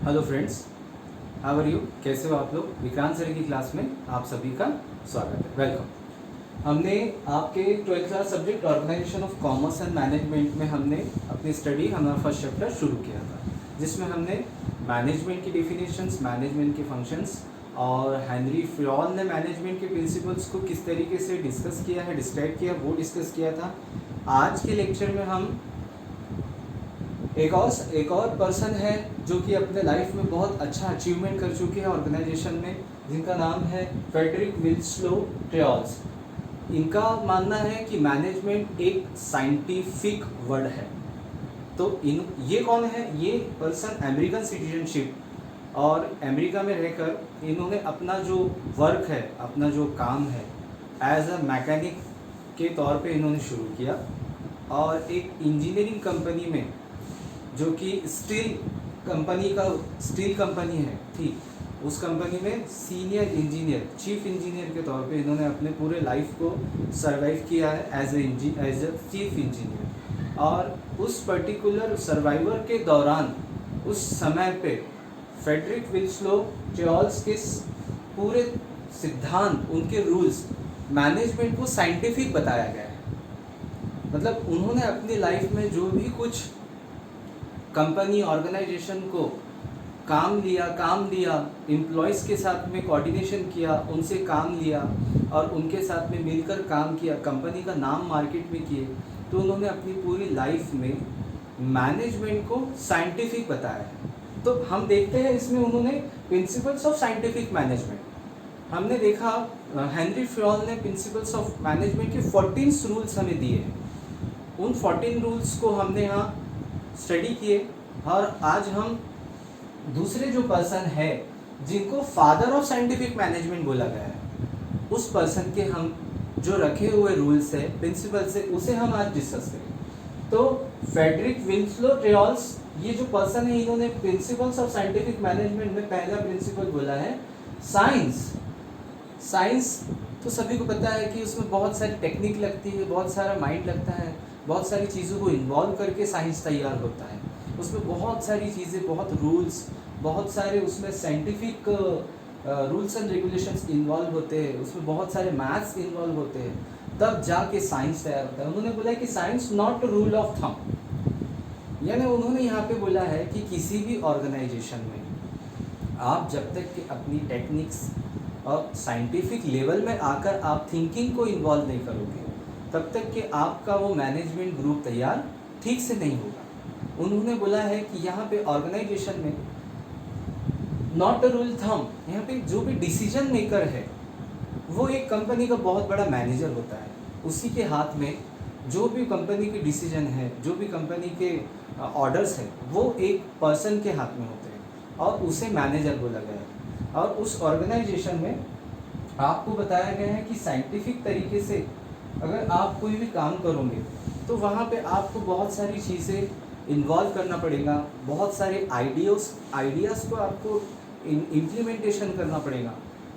Hello friends, how are you? कैसे हो आप लोग? विक्रांत सर की क्लास में आप सभी का स्वागत है, वेलकम। हमने आपके 12th class subject organisation of commerce and management में हमने अपनी स्टडी हमारा फर्स्ट चैप्टर शुरू किया था, जिसमें हमने मैनेजमेंट की डेफिनेशंस, मैनेजमेंट के फंक्शंस और हेनरी फ्योल ने मैनेजमेंट के प्रिंसिपल्स को किस तरीके से डिस्कस किया है, डिस्क्राइब किया, वो डिस्कस किया था। आज के लेक्चर में हम एक और पर्सन है जो कि अपने लाइफ में बहुत अच्छा अचीवमेंट कर चुके हैं ऑर्गेनाइजेशन में, जिनका नाम है फ्रेडरिक विल्सलो ट्रेयल्स। इनका मानना है कि मैनेजमेंट एक साइंटिफिक वर्ड है। तो ये कौन है? ये पर्सन अमेरिकन सिटीजनशिप और अमेरिका में रहकर इन्होंने अपना जो वर्क है, अपना जो काम है, एज अ मैकेनिक के तौर पे इन्होंने शुरू किया और एक इंजीनियरिंग कंपनी में, जो कि स्टील कंपनी है, ठीक, उस कंपनी में सीनियर इंजीनियर, चीफ इंजीनियर के तौर पे इन्होंने अपने पूरे लाइफ को सरवाइव किया है एज अ चीफ इंजीनियर। और उस पर्टिकुलर सर्वाइवर के दौरान, उस समय पे फ्रेडरिक विल्सलो ट्रेयल्स के पूरे सिद्धांत, उनके रूल्स, मैनेजमेंट को साइंटिफिक बताया गया है। मतलब उन्होंने अपनी लाइफ में जो भी कुछ कंपनी, ऑर्गेनाइजेशन को काम दिया, एम्प्लॉयज़ के साथ में कोऑर्डिनेशन किया, उनसे काम लिया और उनके साथ में मिलकर काम किया, कंपनी का नाम मार्केट में किए, तो उन्होंने अपनी पूरी लाइफ में मैनेजमेंट को साइंटिफिक बताया है। तो हम देखते हैं इसमें उन्होंने प्रिंसिपल्स ऑफ साइंटिफिक मैनेजमेंट, हमने देखा हेनरी फ्योल ने प्रिंसिपल्स ऑफ मैनेजमेंट के 14 रूल्स हमें दिए हैं। उन 14 रूल्स को हमने यहाँ स्टडी किए और आज हम दूसरे जो पर्सन है, जिनको फादर ऑफ साइंटिफिक मैनेजमेंट बोला गया है, उस पर्सन के हम जो रखे हुए रूल्स है, प्रिंसिपल्स है, उसे हम आज डिस्कस करेंगे। तो फ्रेडरिक विल्सलो ट्रेयल्स, ये जो पर्सन है, इन्होंने प्रिंसिपल्स ऑफ साइंटिफिक मैनेजमेंट में पहला प्रिंसिपल बोला है साइंस। तो सभी को पता है कि उसमें बहुत सारी टेक्निक लगती है, बहुत सारा माइंड लगता है, बहुत सारी चीज़ों को इन्वॉल्व करके साइंस तैयार होता है। उसमें बहुत सारी चीज़ें, बहुत रूल्स, बहुत सारे उसमें scientific rules and regulations involve होते हैं, उसमें बहुत सारे मैथ्स इन्वॉल्व होते हैं, तब जाके साइंस तैयार होता है। उन्होंने बोला है कि science not rule of thumb, यानी उन्होंने यहाँ पे बोला है कि किसी भी ऑर्गेनाइजेशन में आप जब तक कि अपनी टेक्निक्स और साइंटिफिक लेवल में आकर आप थिंकिंग को इन्वॉल्व नहीं करोगे, तब तक कि आपका वो मैनेजमेंट ग्रुप तैयार ठीक से नहीं होगा। उन्होंने बोला है कि यहाँ पे ऑर्गेनाइजेशन में नॉट अ रूल थंब, यहाँ पे जो भी डिसीजन मेकर है वो एक कंपनी का बहुत बड़ा मैनेजर होता है। उसी के हाथ में जो भी कंपनी की डिसीजन है, जो भी कंपनी के ऑर्डर्स है, वो एक पर्सन के हाथ में होते हैं और उसे मैनेजर बोला गया है। और उस ऑर्गेनाइजेशन में आपको बताया गया है कि साइंटिफिक तरीके से अगर आप कोई भी काम करोगे तो वहाँ पे आपको बहुत सारी चीज़ें इन्वॉल्व करना पड़ेगा, बहुत सारे आइडियाज़ को आपको इम्प्लीमेंटेशन करना पड़ेगा,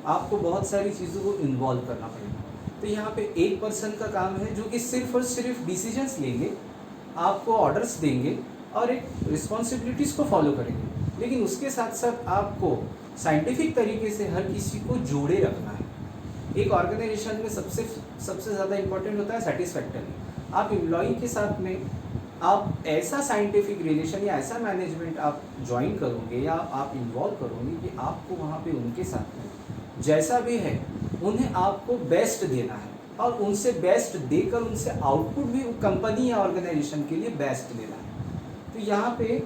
आपको बहुत सारी चीज़ों को इन्वॉल्व करना पड़ेगा। तो यहाँ पे एक पर्सन का काम है जो कि सिर्फ और सिर्फ डिसीजंस लेंगे, आपको ऑर्डर्स देंगे और एक रिस्पॉन्सिबिलिटीज़ को फॉलो करेंगे, लेकिन उसके साथ साथ आपको साइंटिफिक तरीके से हर किसी को जोड़े रखना है। एक ऑर्गेनाइजेशन में सबसे ज़्यादा इम्पोर्टेंट होता है सेटिस्फैक्टरी। आप एम्प्लॉई के साथ में आप ऐसा साइंटिफिक रिलेशन या ऐसा मैनेजमेंट आप ज्वाइन करोगे या आप इन्वॉल्व करोगे कि आपको वहाँ पे उनके साथ में जैसा भी है उन्हें आपको बेस्ट देना है और उनसे बेस्ट देकर उनसे आउटपुट भी कंपनी या ऑर्गेनाइजेशन के लिए बेस्ट देना है। तो यहाँ पे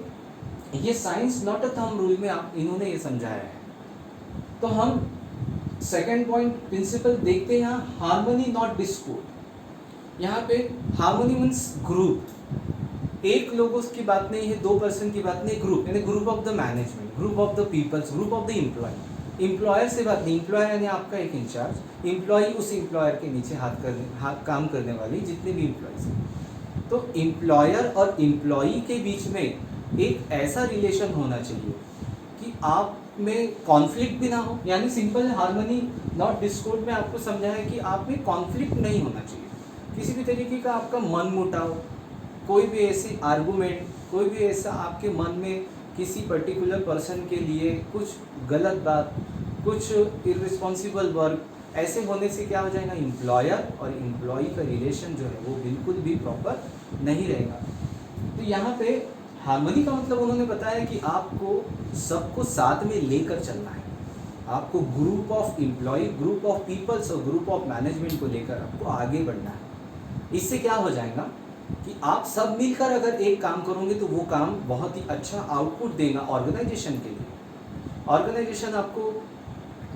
ये science not a thumb rule में इन्होंने ये समझाया है। तो हम सेकेंड पॉइंट प्रिंसिपल देखते हैं यहाँ, हार्मनी नॉट डिस्कॉर्ड। यहाँ पे हार्मनी मीन्स ग्रुप, एक लोगों की बात नहीं है, दो पर्सन की बात नहीं, ग्रुप यानी group of the management, group of the peoples, group of the employ. Employer से बात नहीं, एम्प्लॉयर यानी आपका एक इंचार्ज, एम्प्लॉय उस एम्प्लॉयर के नीचे काम करने वाली जितने भी एम्प्लॉयज हैं। तो एम्प्लॉयर और एम्प्लॉई के बीच में एक ऐसा रिलेशन होना चाहिए कि आप में कॉन्फ्लिक्ट भी ना हो, यानी सिंपल हार्मनी नॉट डिस्कॉर्ड में आपको समझाया कि आप में कॉन्फ्लिक्ट नहीं होना चाहिए। किसी भी तरीके का आपका मन मुटाव, कोई भी ऐसी आर्गूमेंट, कोई भी ऐसा आपके मन में किसी पर्टिकुलर पर्सन के लिए कुछ गलत बात, कुछ इररिस्पॉन्सिबल वर्क, ऐसे होने से क्या हो जाएगा, एम्प्लॉयर और एम्प्लॉई का रिलेशन जो है वो बिल्कुल भी प्रॉपर नहीं रहेगा। तो यहाँ पे हार्मनी का मतलब उन्होंने बताया कि आपको सबको साथ में लेकर चलना है, आपको group of employ, group of peoples और ग्रुप ऑफ मैनेजमेंट को लेकर आपको आगे बढ़ना है। इससे क्या हो जाएगा कि आप सब मिलकर अगर एक काम करोगे तो वो काम बहुत ही अच्छा आउटपुट देगा ऑर्गेनाइजेशन के लिए। ऑर्गेनाइजेशन आपको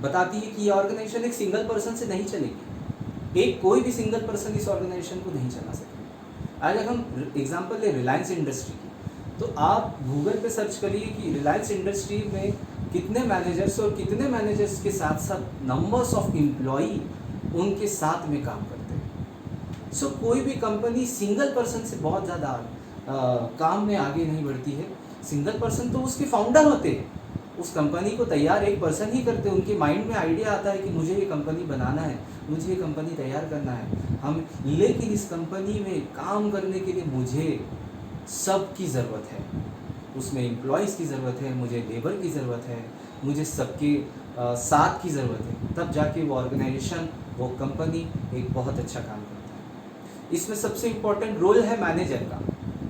बताती है कि ये ऑर्गेनाइजेशन एक सिंगल पर्सन से नहीं चलेगी, एक कोई भी सिंगल पर्सन इस ऑर्गेनाइजेशन को नहीं चला सकेगा। अगर हम एग्जांपल ले रिलायंस इंडस्ट्री की, तो आप गूगल पे सर्च करिए कि रिलायंस इंडस्ट्री में कितने मैनेजर्स और कितने मैनेजर्स के साथ साथ नंबर्स ऑफ एम्प्लॉई उनके साथ में काम करते हैं। सो कोई भी कंपनी सिंगल पर्सन से बहुत ज़्यादा काम में आगे नहीं बढ़ती है। सिंगल पर्सन तो उसके फाउंडर होते हैं, उस कंपनी को तैयार एक पर्सन ही करते हैं। उनके माइंड में आइडिया आता है कि मुझे ये कंपनी बनाना है, मुझे ये कंपनी तैयार करना है हम, लेकिन इस कंपनी में काम करने के लिए मुझे सबकी ज़रूरत है, उसमें एम्प्लॉयज़ की ज़रूरत है, मुझे लेबर की ज़रूरत है, मुझे सबके साथ की ज़रूरत है, तब जाके वो ऑर्गेनाइजेशन, वो कंपनी एक बहुत अच्छा काम करता है। इसमें सबसे इम्पोर्टेंट रोल है मैनेजर का।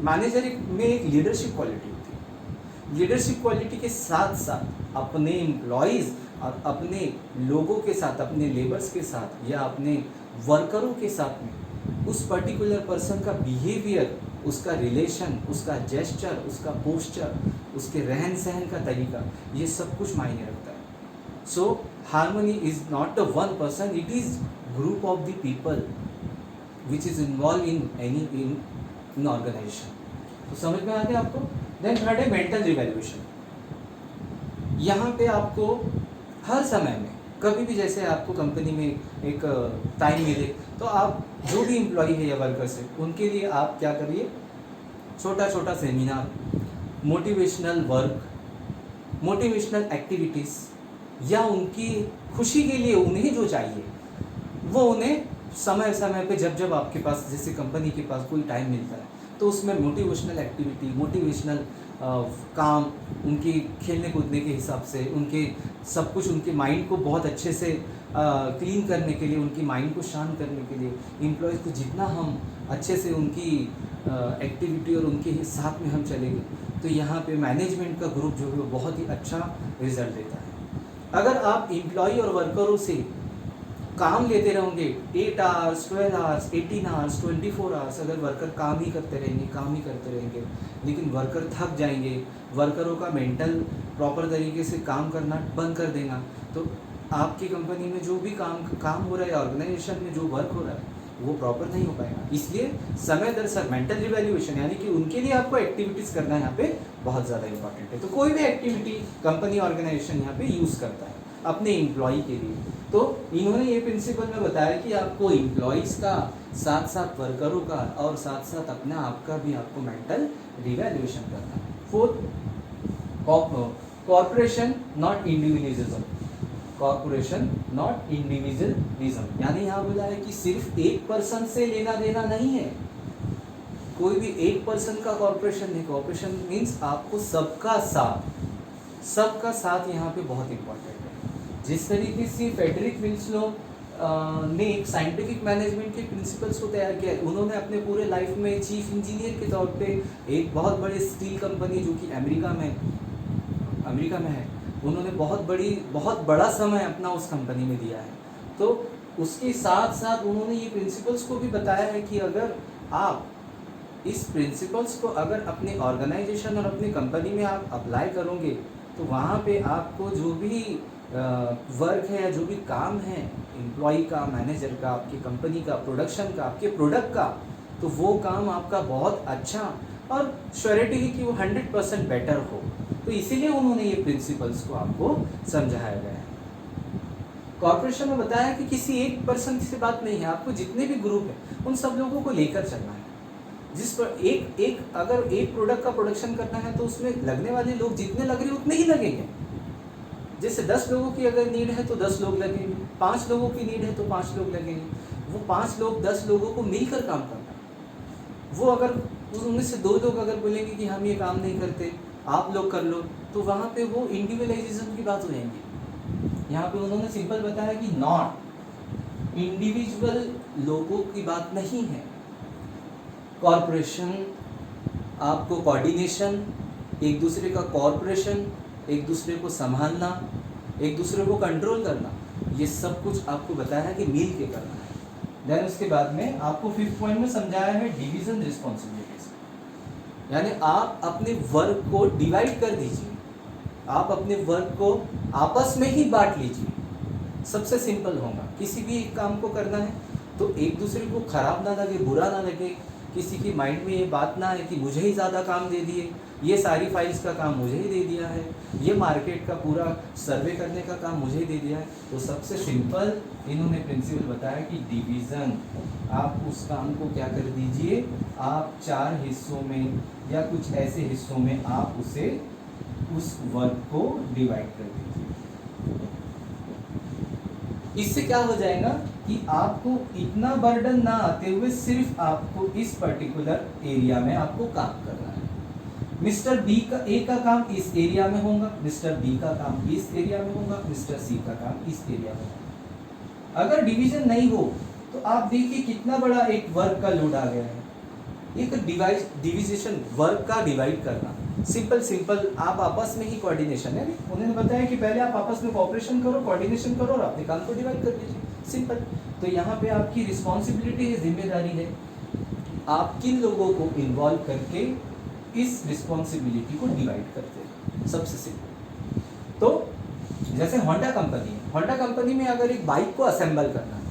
मैनेजर में एक लीडरशिप क्वालिटी होती है। लीडरशिप क्वालिटी के साथ साथ अपने एम्प्लॉयज़ और अपने लोगों के साथ, अपने लेबर्स के साथ या अपने वर्करों के साथ में उस पर्टिकुलर पर्सन का बिहेवियर, उसका रिलेशन, उसका जेस्चर, उसका पोस्चर, उसके रहन सहन का तरीका, ये सब कुछ मायने रखता है। So harmony is not the one person, it is group of the people which is involve in any in organisation. तो समझ में आ गया आपको। देन थर्ड है मेंटल रिवैल्यूएशन। यहाँ पे आपको हर समय में कभी भी, जैसे आपको कंपनी में एक टाइम मिले तो आप जो भी एम्प्लॉय है या वर्कर्स है उनके लिए आप क्या करिए, छोटा छोटा seminar, motivational work, motivational activities या उनकी खुशी के लिए उन्हें जो चाहिए वो उन्हें समय समय पे जब जब आपके पास, जैसे कंपनी के पास कोई टाइम मिलता है तो उसमें मोटिवेशनल एक्टिविटी, मोटिवेशनल काम, उनके खेलने कूदने के हिसाब से, उनके सब कुछ, उनके माइंड को बहुत अच्छे से क्लीन करने के लिए, उनकी माइंड को शांत करने के लिए एम्प्लॉयज़ को जितना हम अच्छे से उनकी एक्टिविटी और उनके साथ में हम चलेंगे तो यहाँ पे मैनेजमेंट का ग्रुप जो है वो बहुत ही अच्छा रिजल्ट देता है। अगर आप एम्प्लॉय और वर्करों से काम लेते रहोगे 8 आवर्स, 12 आवर्स, 18 आवर्स, 24 आवर्स, अगर वर्कर काम ही करते रहेंगे लेकिन वर्कर थक जाएंगे, वर्करों का मेंटल प्रॉपर तरीके से काम करना बंद कर देगा, तो आपकी कंपनी में जो भी काम हो रहा है, ऑर्गेनाइजेशन में जो वर्क हो रहा है वो प्रॉपर नहीं हो पाएगा। इसलिए समय दर समय मेंटल रिवैल्यूएशन, यानी कि उनके लिए आपको एक्टिविटीज़ करना यहाँ पे बहुत ज़्यादा इंपॉर्टेंट है। तो कोई भी एक्टिविटी कंपनी ऑर्गेनाइजेशन यहाँ पे यूज़ करता है अपने एम्प्लॉय के लिए। तो इन्होंने ये प्रिंसिपल में बताया कि आपको एम्प्लॉयज़ का, साथ साथ वर्करों का और साथ साथ अपने आप का भी आपको मेंटल रिवैल्यूएशन करना है। Fourth, corporation not individualism. Corporation not individualism, यानी यहाँ बोला है कि सिर्फ एक पर्सन से लेना देना नहीं है, कोई भी एक पर्सन का कॉर्पोरेशन नहीं। कॉर्पोरेशन मीन्स आपको सबका साथ यहाँ पे बहुत इंपॉर्टेंट है। जिस तरीके से फ्रेडरिक विल्सलो ने एक साइंटिफिक मैनेजमेंट के प्रिंसिपल्स को तैयार किया, उन्होंने अपने पूरे लाइफ में चीफ इंजीनियर के तौर पे एक बहुत बड़े स्टील कंपनी जो कि अमेरिका में है, उन्होंने बहुत बड़ा समय अपना उस कंपनी में दिया है। तो उसके साथ साथ उन्होंने ये प्रिंसिपल्स को भी बताया है कि अगर आप इस प्रिंसिपल्स को अगर अपने ऑर्गेनाइजेशन और अपनी कंपनी में आप अप्लाई करोगे तो वहाँ पे आपको जो भी वर्क है या जो भी काम है एम्प्लॉय का, मैनेजर का, आपकी कंपनी का, प्रोडक्शन का, आपके प्रोडक्ट का, तो वो काम आपका बहुत अच्छा और श्योरिटी है कि वो 100% बेटर हो। तो इसीलिए उन्होंने ये प्रिंसिपल्स को आपको समझाया गया है। कॉर्पोरेशन में बताया कि किसी एक पर्सन से बात नहीं है, आपको जितने भी ग्रुप हैं उन सब लोगों को लेकर चलना है। जिस पर अगर एक प्रोडक्ट का प्रोडक्शन करना है तो उसमें लगने वाले लोग जितने लग रहे हैं उतने ही लगेंगे। जैसे 10 लोगों की अगर नीड है तो 10 लोग लगेंगे, 5 लोगों की नीड है तो 5 लोग लगेंगे। वो 5 लोग 10 लोगों को मिलकर काम करना है। वो अगर तो उनमें से 2 लोग अगर बोलेंगे कि हम ये काम नहीं करते, आप लोग कर लो, तो वहाँ पे वो इंडिविजुअलाइजेशन की बात हो जाएंगी। यहाँ पे उन्होंने सिंपल बताया कि नॉट इंडिविजुअल लोगों की बात नहीं है, कॉरपोरेशन, आपको कोऑर्डिनेशन, एक दूसरे का कॉरपोरेशन, एक दूसरे को संभालना, एक दूसरे को कंट्रोल करना, ये सब कुछ आपको बताया है कि मिल के करना है। देन उसके बाद में आपको 5th पॉइंट में समझाया है डिवीजन रिस्पॉन्सिबिलिटीज, यानी आप अपने वर्क को डिवाइड कर दीजिए, आप अपने वर्क को आपस में ही बांट लीजिए। सबसे सिंपल होगा, किसी भी एक काम को करना है तो एक दूसरे को खराब ना लगे, बुरा ना लगे, किसी की माइंड में ये बात ना है कि मुझे ही ज़्यादा काम दे दिए, ये सारी फाइल्स का काम मुझे ही दे दिया है, ये मार्केट का पूरा सर्वे करने का काम मुझे ही दे दिया है। तो सबसे सिंपल इन्होंने प्रिंसिपल बताया कि डिवीज़न, आप उस काम को क्या कर दीजिए, आप 4 हिस्सों में या कुछ ऐसे हिस्सों में आप उसे उस वर्क को डिवाइड कर दीजिए। इससे क्या हो जाएगा कि आपको इतना बर्डन ना आते हुए सिर्फ आपको इस पर्टिकुलर एरिया में आपको काम करना है। मिस्टर बी का ए का काम इस एरिया में होगा, मिस्टर बी का काम इस एरिया में होगा, मिस्टर सी का काम इस एरिया में होगा। अगर डिवीजन नहीं हो तो आप देखिए कितना बड़ा एक वर्क का लोड आ गया है। एक डिविजेशन, वर्क का डिवाइड करना, सिंपल आप आपस में ही कोऑर्डिनेशन है। उन्होंने बताया कि पहले आप आपस में कोऑपरेशन करो, कोऑर्डिनेशन करो और अपने काम को डिवाइड कर लीजिए, सिंपल। तो यहाँ पे आपकी रिस्पॉन्सिबिलिटी है, जिम्मेदारी है, आप किन लोगों को इन्वॉल्व करके इस रिस्पॉन्सिबिलिटी को डिवाइड करते हैं, सबसे सिंपल। तो जैसे होंडा कंपनी है, होंडा कंपनी में अगर एक बाइक को असेंबल करना है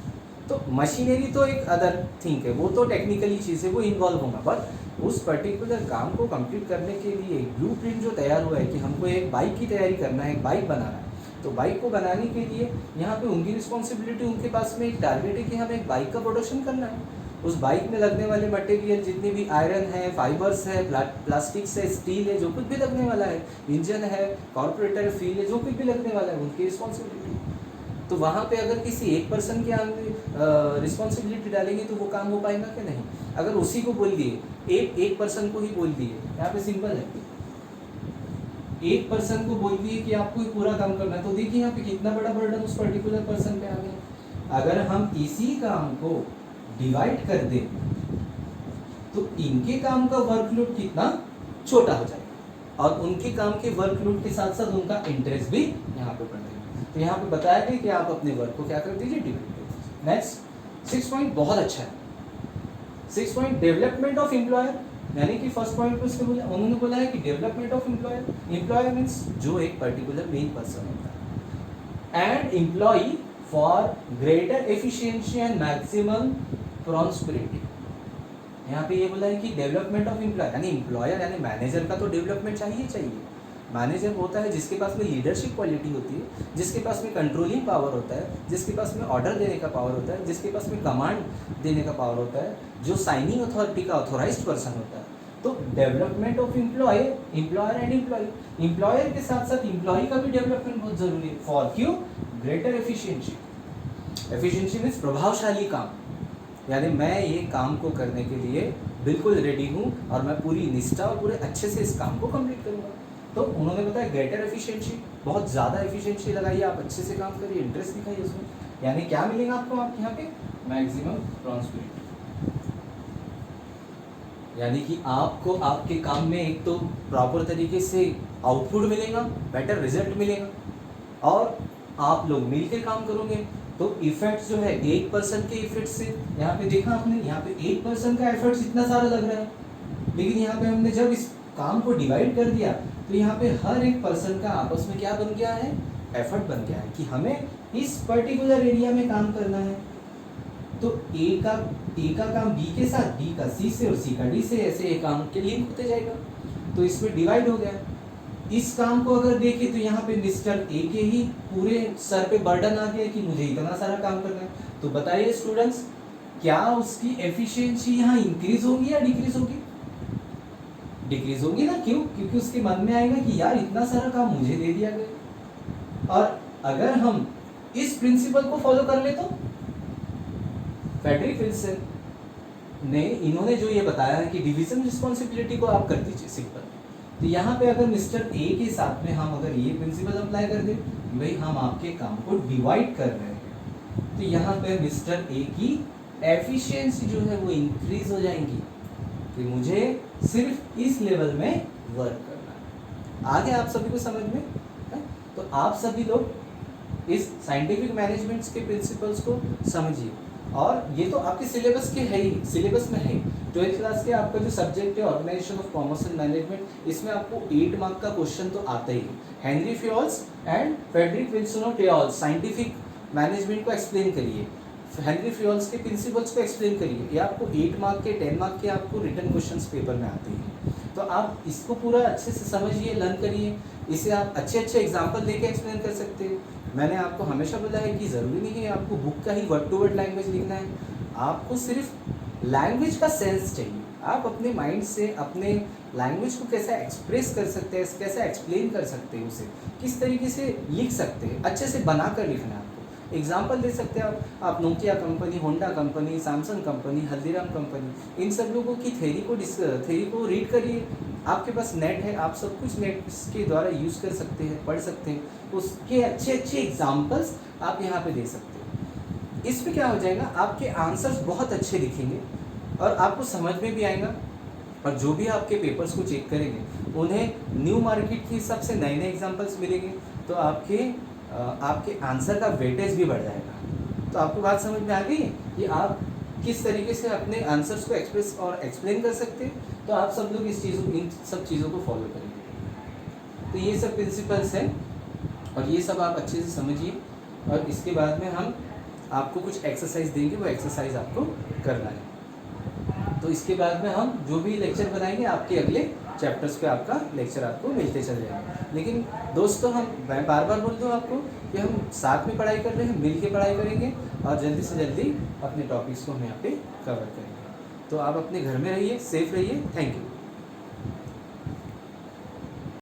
तो मशीनरी तो एक अदर थिंग है, वो तो टेक्निकली चीज़ है, वो इन्वॉल्व होगा, बट उस पर्टिकुलर काम को कंप्लीट करने के लिए ब्लूप्रिंट जो तैयार हुआ है कि हमको एक बाइक की तैयारी करना है, एक बाइक बनाना है, तो बाइक को बनाने के लिए यहाँ पे उनकी रिस्पॉन्सिबिलिटी, उनके पास में एक टारगेट है कि हमें एक बाइक का प्रोडक्शन करना है। उस बाइक में लगने वाले मटेरियल जितने भी आयरन है, फाइबर्स है, प्लास्टिक्स है, स्टील है, जो कुछ भी लगने वाला है, इंजन है, कॉर्पोरेटर फील है, जो कुछ भी लगने वाला है, उनकी रिस्पॉन्सिबिलिटी। तो वहाँ पे अगर किसी एक पर्सन के आगे रिस्पॉन्सिबिलिटी डालेंगे तो वो काम हो पाएगा कि नहीं। अगर उसी को बोल दिए, एक पर्सन को ही बोल दिए, यहाँ पे सिंपल है, एक पर्सन को बोल दिए कि आपको ये पूरा काम करना है, तो देखिए यहाँ पे कितना बड़ा बर्डन उस पर्टिकुलर पर्सन पे आ गया। अगर हम इसी काम को डिवाइड कर दें तो इनके काम का वर्कलोड कितना छोटा हो जाएगा और उनके काम के वर्कलोड के साथ साथ उनका इंटरेस्ट भी यहाँ पे बढ़ेगा। तो यहाँ पे बताया गया कि आप अपने वर्क को क्या कर दीजिए, डिवाइड कर दीजिए। नेक्स्ट 6 पॉइंट बहुत अच्छा है। 6 पॉइंट डेवलपमेंट ऑफ एम्प्लॉयर, यानी कि फर्स्ट पॉइंट पे उन्होंने बोला है कि development of employer, employer means जो एक पर्टिकुलर मेन पर्सन होता है, and employee for greater efficiency and maximum prosperity. यहाँ पे ये बोला है कि डेवलपमेंट ऑफ एम्प्लॉयर, यानी एम्प्लॉयर यानी मैनेजर का तो डेवलपमेंट चाहिए। मैनेजर होता है जिसके पास में लीडरशिप क्वालिटी होती है, जिसके पास में कंट्रोलिंग पावर होता है, जिसके पास में ऑर्डर देने का पावर होता है, जिसके पास में कमांड देने का पावर होता है, जो साइनिंग अथॉरिटी का ऑथोराइज्ड पर्सन होता है। तो development of employer, employer and employ, employer के साथ साथ एम्प्लॉय का भी डेवलपमेंट बहुत जरूरी है। फॉर क्यों? ग्रेटर एफिशिएंसी, एफिशिएंसी मीन्स प्रभावशाली काम, यानी मैं ये काम को करने के लिए बिल्कुल रेडी हूँ और मैं पूरी निष्ठा और पूरे अच्छे से इस काम को कंप्लीट करूँगा। तो उन्होंने बताया ग्रेटर एफिशिएंसी, बहुत ज़्यादा एफिशिएंसी लगाइए, आप अच्छे से काम करिए, इंटरेस्ट दिखाइए उसमें, यानी क्या मिलेगा आपको, आप यहाँ पे मैक्सिमम प्रॉस्पेरिटी, यानी कि आपको आपके काम में एक तो प्रॉपर तरीके से आउटपुट मिलेगा, बेटर रिजल्ट मिलेगा, और आप लोग मिलकर काम करोगे तो इफेक्ट जो है एक पर्सन के इफेक्ट से, यहाँ पे देखा आपने, यहाँ पे एक पर्सन का एफर्ट्स इतना सारा लग रहा है, लेकिन यहाँ पे हमने जब इस काम को डिवाइड कर दिया तो यहाँ पे हर एक पर्सन का आपस में क्या बन गया है, एफर्ट बन गया है कि हमें इस पर्टिकुलर एरिया में काम करना है। तो ए का काम बी के साथ, बी का सी से और सी का डी से, ऐसे एक काम के लिंक होते जाएगा, तो इसमें डिवाइड हो गया। इस काम को अगर देखें तो यहाँ पे मिस्टर ए के ही पूरे सर पे बर्डन आ गया कि मुझे इतना सारा काम करना है। तो बताइए स्टूडेंट्स, क्या उसकी एफिशिएंसी यहाँ इंक्रीज होगी या डिक्रीज होगी? डिक्रीज होगी ना, क्यों? क्योंकि उसके मन में आएगा कि यार इतना सारा काम मुझे दे दिया गया। और अगर हम इस प्रिंसिपल को फॉलो कर ले तो फ्रेडरिक विल्सन ने इन्होंने जो ये बताया है कि डिवीजन रिस्पॉन्सिबिलिटी को आप कर दीजिए सिंपल। तो यहाँ पे अगर मिस्टर ए के साथ में हम अगर ये प्रिंसिपल अप्लाई कर दें कि भाई हम आपके काम को डिवाइड कर रहे हैं, तो यहाँ पे मिस्टर ए की एफिशिएंसी जो है वो इंक्रीज हो जाएंगी कि मुझे सिर्फ इस लेवल में वर्क करना है। आगे आप सभी को समझ में है? तो आप सभी लोग इस साइंटिफिक मैनेजमेंट्स के प्रिंसिपल्स को समझिए। और ये तो आपके सिलेबस के है ही, सिलेबस में है ही। 12th क्लास के आपका जो सब्जेक्ट है organisation of commerce and management, इसमें आपको 8 मार्क का क्वेश्चन तो आता ही है। Henri Fayol's and Frederick Wilson of Taylor's scientific management को एक्सप्लेन करिए, हेनरी फ्योल्स के प्रिंसिपल्स को एक्सप्लेन करिए। ये आपको 8 मार्क के 10 मार्क के आपको रिटन क्वेश्चंस पेपर में आते हैं। तो आप इसको पूरा अच्छे से समझिए, लर्न करिए। इसे आप अच्छे अच्छे एग्जाम्पल देके एक्सप्लेन कर सकते हैं। मैंने आपको हमेशा बोला है कि ज़रूरी नहीं है आपको बुक का ही वर्ड टू वर्ड लैंग्वेज लिखना है, आपको सिर्फ लैंग्वेज का सेंस चाहिए। आप अपने माइंड से अपने लैंग्वेज को कैसे एक्सप्रेस कर सकते हैं, कैसे एक्सप्लेन कर सकते हैं, उसे किस तरीके से लिख सकते हैं, अच्छे से बना कर लिखना है। आपको एग्जाम्पल दे सकते हैं आप Nokia company, Honda company, Samsung company, Haldiram company, इन सब लोगों की थ्योरी को रीड करिए। आपके पास नेट है, आप सब कुछ नेट के द्वारा यूज़ कर सकते हैं, पढ़ सकते हैं, उसके अच्छे अच्छे एग्जाम्पल्स आप यहाँ पे दे सकते हैं। इस पे क्या हो जाएगा, आपके आंसर्स बहुत अच्छे दिखेंगे और आपको समझ में भी आएगा। और जो भी आपके पेपर्स को चेक करेंगे उन्हें न्यू मार्केट के हिसाब से नए नए एग्जाम्पल्स मिलेंगे, तो आपके आंसर का वेटेज भी बढ़ जाएगा। तो आपको बात समझ में आ गई कि आप किस तरीके से अपने आंसर्स को एक्सप्रेस और एक्सप्लेन कर सकते हैं। तो आप सब लोग इन सब चीज़ों को फॉलो करेंगे। तो ये सब प्रिंसिपल्स हैं और ये सब आप अच्छे से समझिए। और इसके बाद में हम आपको कुछ एक्सरसाइज देंगे, वो एक्सरसाइज आपको करना है। तो इसके बाद में हम जो भी लेक्चर बनाएंगे आपके अगले चैप्टर्स पे आपका लेक्चर आपको मिलते चले जाएंगे। लेकिन दोस्तों मैं बार बार बोल दूँ आपको कि हम साथ में पढ़ाई कर रहे हैं, मिल के पढ़ाई करेंगे और जल्दी से जल्दी अपने टॉपिक्स को हम यहाँ पे कवर करेंगे। तो आप अपने घर में रहिए, सेफ रहिए। Thank you.